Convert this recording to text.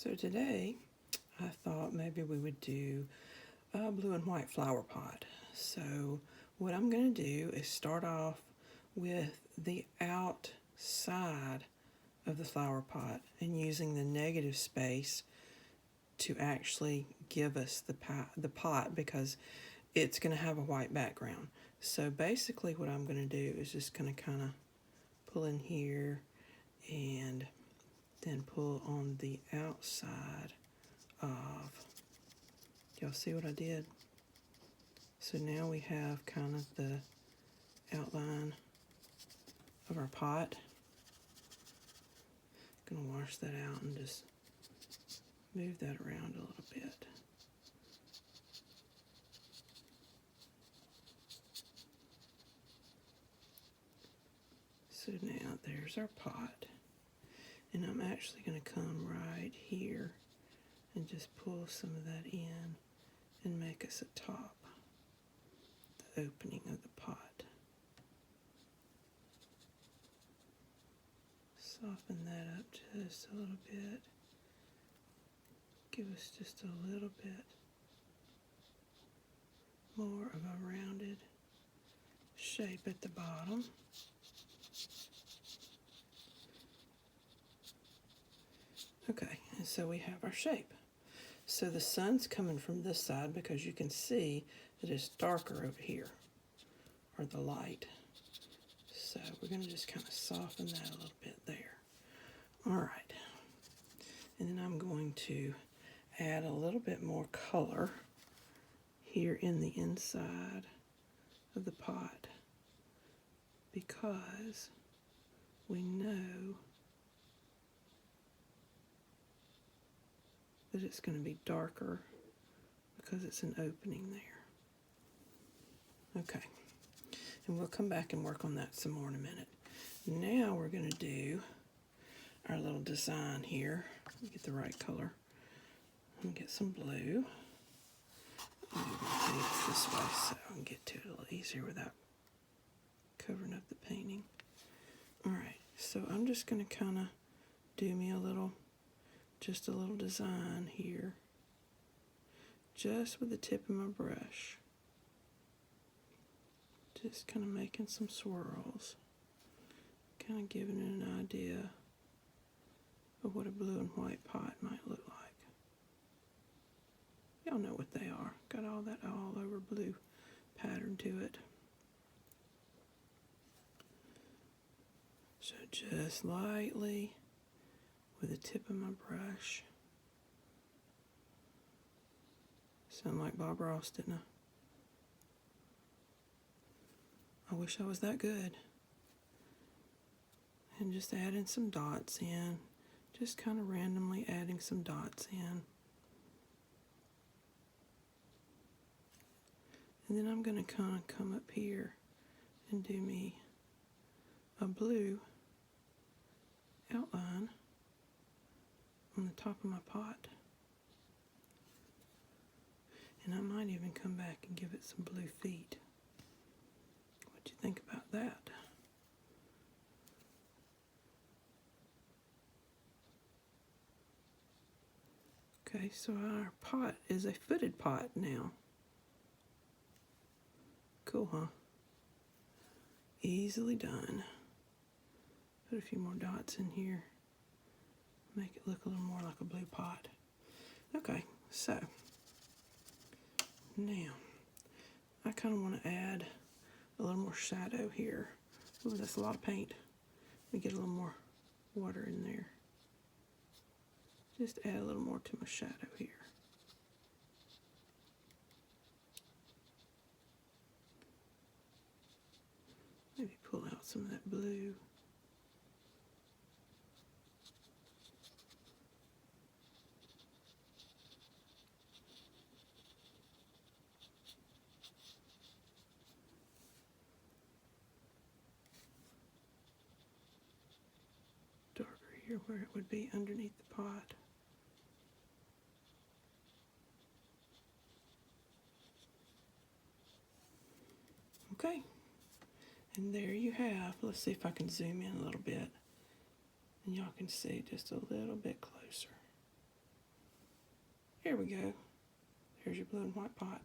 So today I thought maybe we would do a blue and white flower pot. So what I'm going to do is start off with the outside of the flower pot and using the negative space to actually give us the pot because it's going to have a white background. So basically what I'm going to do is just going to kind of pull in here and then pull on the outside of, y'all see what I did? So now we have kind of the outline of our pot. Gonna wash that out and just move that around a little bit. So now there's our pot. And I'm actually going to come right here and just pull some of that in and make us a top, the opening of the pot. Soften that up just a little bit. Give us just a little bit more of a rounded shape at the bottom. Okay, and so we have our shape. So the sun's coming from this side because you can see that it's darker over here, or the light. So we're going to just kind of soften that a little bit there. All right, and then I'm going to add a little bit more color here in the inside of the pot because we know that it's going to be darker because it's an opening there. Okay, and we'll come back and work on that some more in a minute. Now we're going to do our little design here. Get the right color and get some blue. I'm going to paint it this way so I can get to it a little easier without covering up the painting. All right, so I'm just going to kind of do me just a little design here, just with the tip of my brush. Just kind of making some swirls, kind of giving it an idea of what a blue and white pot might look like. Y'all know what they are. Got all that all over blue pattern to it. So just lightly with the tip of my brush. Sound like Bob Ross, didn't I wish I was that good. And just adding some dots in. Just kind of randomly adding some dots in. And then I'm going to kind of come up here and do me a blue outline on the top of my pot. And I might even come back and give it some blue feet. What do you think about that? Okay, so our pot is a footed pot now. Cool, huh? Easily done. Put a few more dots in here. Make it look a little more like a blue pot. Okay, so now I kind of want to add a little more shadow here. Ooh, that's a lot of paint. Let me get a little more water in there. Just add a little more to my shadow here. Maybe pull out some of that blue. Darker here where it would be underneath the pot. Okay, and there you have, let's see if I can zoom in a little bit and y'all can see just a little bit closer. Here we go. Here's your blue and white pot.